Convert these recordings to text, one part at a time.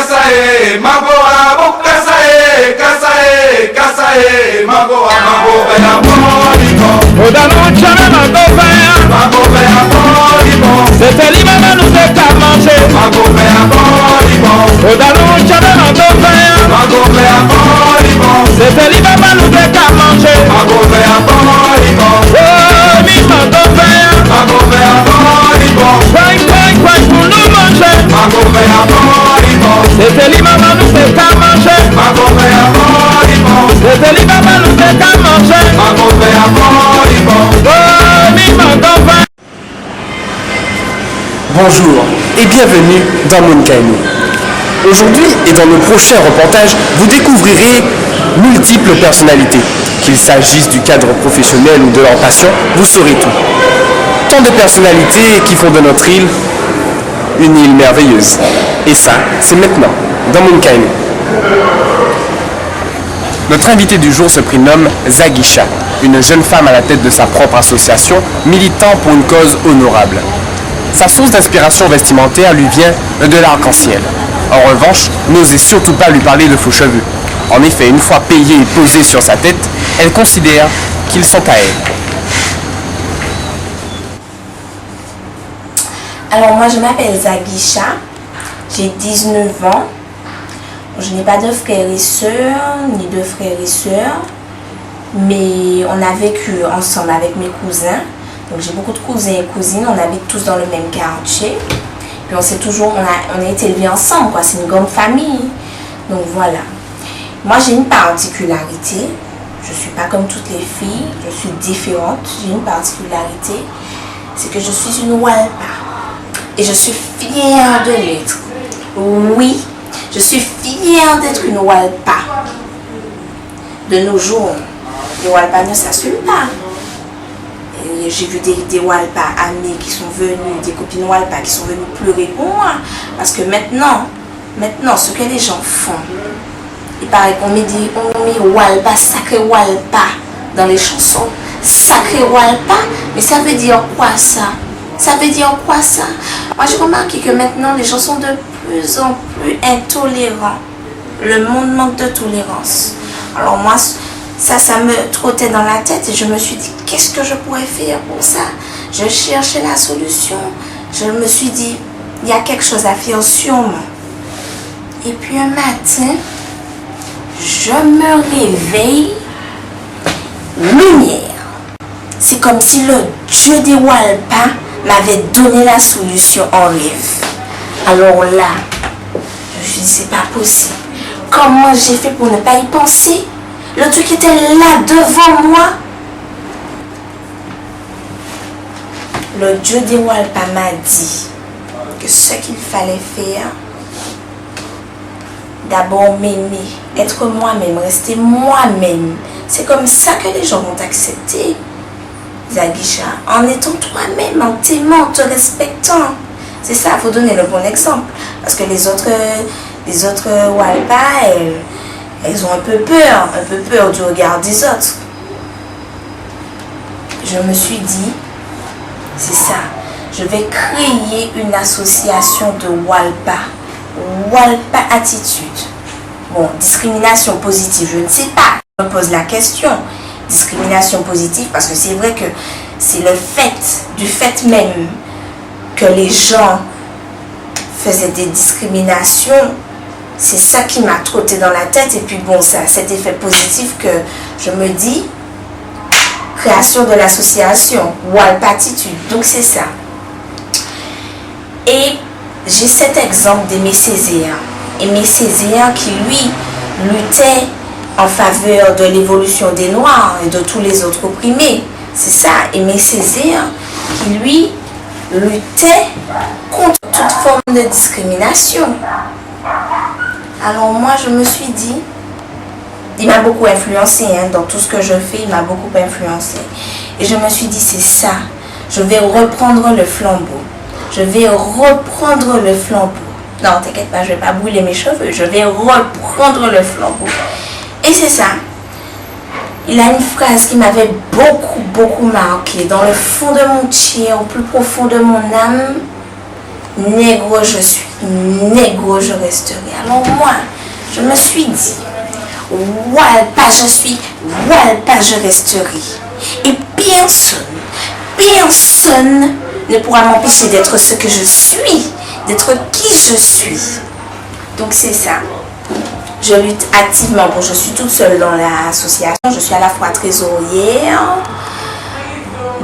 kasae, magoa, bo kasae, kasae, kasae, magoa, magoa, ya bolibo. Oda no chame magoa, magoa, ya bolibo. C'était l'imam nous fait qu'à manger. Magoa, ya bolibo. Oda no chame magoa, magoa, ya bolibo. C'était l'imam nous fait qu'à manger. Magoa, ya bolibo. Oh, mi magoa, magoa, ya bolibo. Quoi pour nous manger. Magoa, ya bolibo. C'était l'imam nous fait qu'à manger. Magoa, ya bolibo. C'était l'imam nous fait qu'à manger. Magoa, ya bolibo. Oh, mi magoa. Bonjour et bienvenue dans Mounkainu. Aujourd'hui et dans le prochain reportage, vous découvrirez multiples personnalités. Qu'il s'agisse du cadre professionnel ou de leur passion, vous saurez tout. Tant de personnalités qui font de notre île une île merveilleuse. Et ça, c'est maintenant, dans Mounkainu. Notre invité du jour se prénomme Zagisha, une jeune femme à la tête de sa propre association, militant pour une cause honorable. Sa source d'inspiration vestimentaire lui vient de l'arc-en-ciel. En revanche, n'osez surtout pas lui parler de faux cheveux. En effet, une fois payés et posés sur sa tête, elle considère qu'ils sont à elle. Alors moi je m'appelle Zagisha, j'ai 19 ans. Je n'ai pas de frères et sœurs, ni de frères et sœurs, mais on a vécu ensemble avec mes cousins. Donc j'ai beaucoup de cousins et cousines, on habite tous dans le même quartier. Puis on a été élevés ensemble, quoi. C'est une grande famille. Donc voilà. Moi j'ai une particularité. Je ne suis pas comme toutes les filles, je suis différente. J'ai une particularité, c'est que je suis une Walpa. Et je suis fière de l'être. Oui, je suis fière d'être une Walpa. De nos jours, les Walpa ne s'assument pas. J'ai vu des Walpa amis qui sont venus, des copines Walpa qui sont venues pleurer pour moi. Parce que maintenant, ce que les gens font, il paraît qu'on met Walpa, sacré Walpa dans les chansons. Sacré Walpa, mais ça veut dire quoi ça? Ça veut dire quoi ça? Moi j'ai remarqué que maintenant les gens sont de plus en plus intolérants. Le monde manque de tolérance. Alors moi, ça me trottait dans la tête et je me suis dit qu'est-ce que je pourrais faire pour ça? Je cherchais la solution. Je me suis dit il y a quelque chose à faire sûrement. Et puis un matin, je me réveille, lumière. C'est comme si le Dieu des Walpa m'avait donné la solution en rêve. Alors là, je me suis dit c'est pas possible. Comment j'ai fait pour ne pas y penser? Le truc était là devant moi. Le Dieu des Walpa m'a dit que ce qu'il fallait faire, d'abord m'aimer, être moi-même, rester moi-même. C'est comme ça que les gens vont accepter. Zagisha, en étant toi-même, en t'aimant, en te respectant. C'est ça, il faut donner le bon exemple. Parce que les autres Walpa, elles ont un peu peur du regard des autres. Je me suis dit, c'est ça, je vais créer une association de Walpa. Walpa attitude. Bon, discrimination positive, je ne sais pas. Je me pose la question. Discrimination positive parce que c'est vrai que c'est du fait même que les gens faisaient des discriminations, c'est ça qui m'a trotté dans la tête. Et puis bon, ça a cet effet positif que je me dis création de l'association Walpa attitude. Donc c'est ça. Et j'ai cet exemple d'Aimé Césaire. Aimé Césaire qui lui luttait en faveur de l'évolution des Noirs et de tous les autres opprimés. C'est ça, Aimé Césaire, qui lui luttait contre toute forme de discrimination. Alors moi, je me suis dit, il m'a beaucoup influencé, dans tout ce que je fais, il m'a beaucoup influencé. Et je me suis dit, c'est ça, je vais reprendre le flambeau. Je vais reprendre le flambeau. Non, t'inquiète pas, je ne vais pas brûler mes cheveux, je vais reprendre le flambeau. Et c'est ça. Il a une phrase qui m'avait beaucoup marqué. Dans le fond de mon cœur, au plus profond de mon âme, négro je suis, négro je resterai. Alors moi, je me suis dit, Walpa je suis, Walpa je resterai. Et personne ne pourra m'empêcher d'être ce que je suis, d'être qui je suis. Donc c'est ça. Je lutte activement. Bon, je suis toute seule dans l'association. Je suis à la fois trésorière,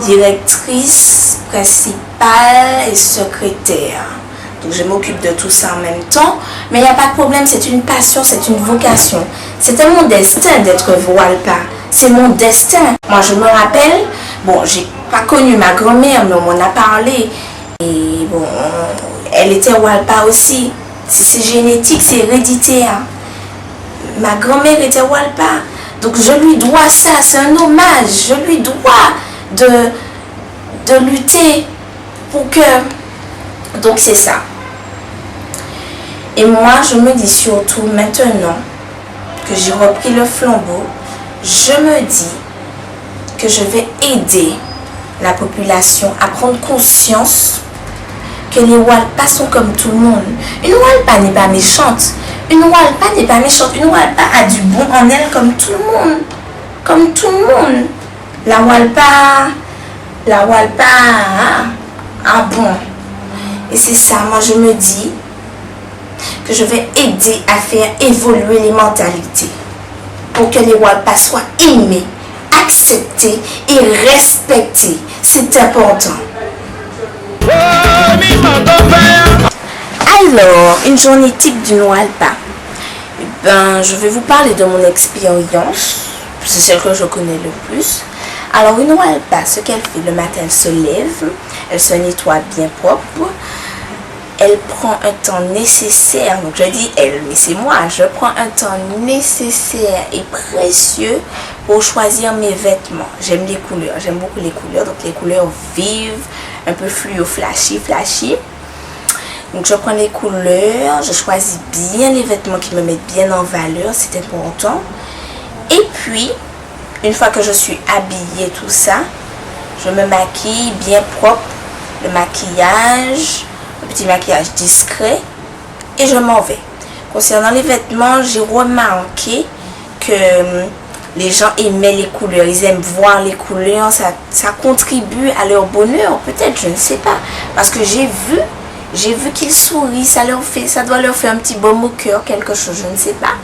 directrice principale et secrétaire. Donc je m'occupe de tout ça en même temps. Mais il n'y a pas de problème, c'est une passion, c'est une vocation. C'était mon destin d'être Walpa. C'est mon destin. Moi je me rappelle, bon, j'ai pas connu ma grand-mère, mais on m'en a parlé. Et bon, elle était Walpa aussi. C'est génétique, c'est héréditaire. Ma grand-mère était Walpa. Donc je lui dois ça, c'est un hommage. Je lui dois de lutter pour que... Donc c'est ça. Et moi je me dis surtout maintenant que j'ai repris le flambeau, je me dis que je vais aider la population à prendre conscience que les Walpa sont comme tout le monde. Une Walpa n'est pas méchante. Une Walpa n'est pas méchante. Une Walpa a du bon en elle comme tout le monde. Comme tout le monde. La Walpa, ah bon. Et c'est ça, moi je me dis que je vais aider à faire évoluer les mentalités pour que les Walpa soient aimés, acceptés et respectés. C'est important. Alors, une journée type d'une Walpa. Je vais vous parler de mon expérience. C'est celle que je connais le plus. Alors, une Walpa, ce qu'elle fait le matin, elle se lève, elle se nettoie bien propre. Elle prend un temps nécessaire, donc je dis elle, mais c'est moi, je prends un temps nécessaire et précieux pour choisir mes vêtements. J'aime les couleurs, j'aime beaucoup les couleurs, donc les couleurs vives, un peu fluo, flashy. Donc je prends les couleurs, je choisis bien les vêtements qui me mettent bien en valeur, c'est important. Et puis, une fois que je suis habillée, tout ça, je me maquille bien propre, le maquillage, un petit maquillage discret, et je m'en vais. Concernant les vêtements, j'ai remarqué que les gens aimaient les couleurs, ils aiment voir les couleurs, ça contribue à leur bonheur, peut-être, je ne sais pas, parce que j'ai vu qu'ils sourient, ça doit leur faire un petit baume au cœur, quelque chose, je ne sais pas.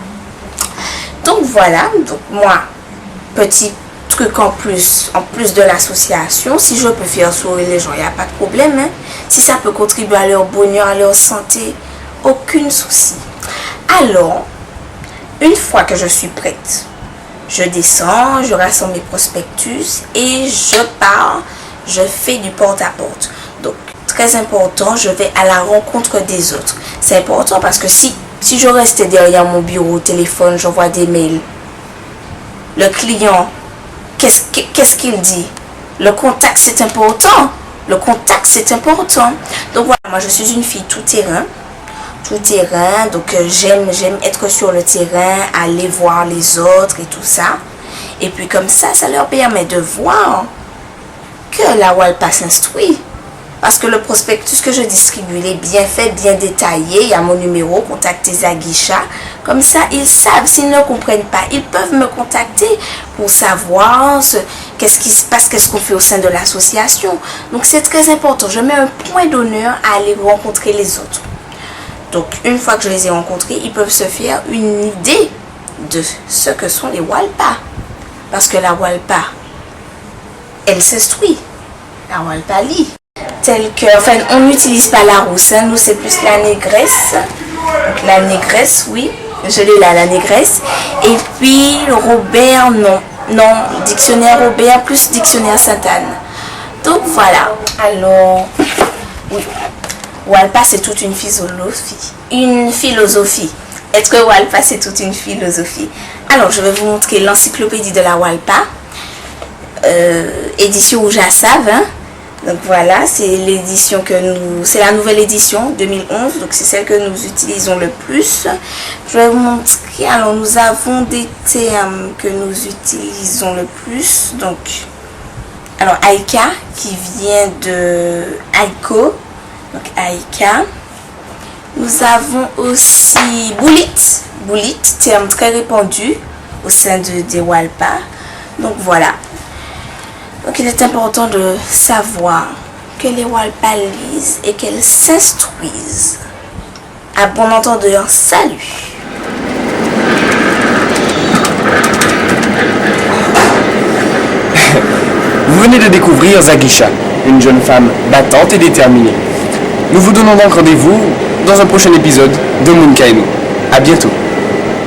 Donc voilà, donc moi, petit truc en plus de l'association, si je peux faire sourire les gens, il n'y a pas de problème, hein. Si ça peut contribuer à leur bonheur, à leur santé, aucun souci. Alors, une fois que je suis prête, je descends, je rassemble mes prospectus et je pars, je fais du porte-à-porte. Donc, très important, je vais à la rencontre des autres. C'est important parce que si je restais derrière mon bureau au téléphone, j'envoie des mails, le client, qu'est-ce qu'il dit? Le contact, c'est important. Le contact, c'est important. Donc voilà, moi je suis une fille tout terrain. Donc j'aime être sur le terrain, aller voir les autres et tout ça. Et puis comme ça leur permet de voir que la Walpa s'instruit. Parce que le prospectus que je distribue, il est bien fait, bien détaillé. Il y a mon numéro, contactez Zagisha. Comme ça, ils savent. S'ils ne comprennent pas, ils peuvent me contacter pour savoir qu'est-ce qui se passe, qu'est-ce qu'on fait au sein de l'association. Donc, c'est très important. Je mets un point d'honneur à aller rencontrer les autres. Donc, une fois que je les ai rencontrés, ils peuvent se faire une idée de ce que sont les Walpa. Parce que la Walpa, elle s'instruit. La Walpa lit. Tel que, enfin, on n'utilise pas la rousse, hein. Nous c'est plus la négresse. Donc la négresse, oui, je l'ai là, la négresse. Et puis le Robert, non, dictionnaire Robert plus dictionnaire Sainte-Anne. Donc voilà, alors, oui, Walpa c'est toute une philosophie. Être Walpa c'est toute une philosophie. Alors je vais vous montrer l'encyclopédie de la Walpa, édition Rouge à Save, hein. Donc voilà, c'est l'édition c'est la nouvelle édition 2011, donc c'est celle que nous utilisons le plus. Je vais vous montrer, alors nous avons des termes que nous utilisons le plus. Donc, alors Aïka qui vient de Aïko, Donc Aïka. Nous avons aussi Boulit. Boulit, terme très répandu au sein des Walpa. Donc voilà. Donc il est important de savoir que les Walpa lisent et qu'elles s'instruisent. À bon entendeur, salut. Vous venez de découvrir Zagisha, une jeune femme battante et déterminée. Nous vous donnons donc rendez-vous dans un prochain épisode de Moon Kainu. À bientôt.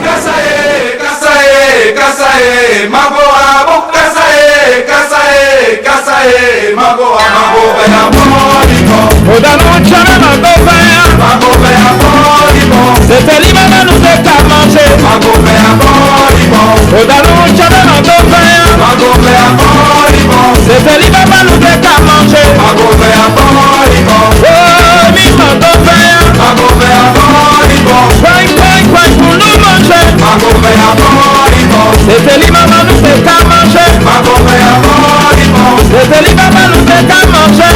Kasae, Kasae, Kasae, Mago Abo, Kasae, Kasae, Kasae, Mago Abo, Mago Odalucha Mago Vaya, Mago c'était l'imam nous fait qu'à manger. Mago Odalucha Mago Vaya, c'était l'imam nous fait qu'à manger. Oh, mi Mago Vaya, quoi pour nous manger. C'était l'imam nous fait qu'à manger. C'était l'imam nous fait qu'à manger.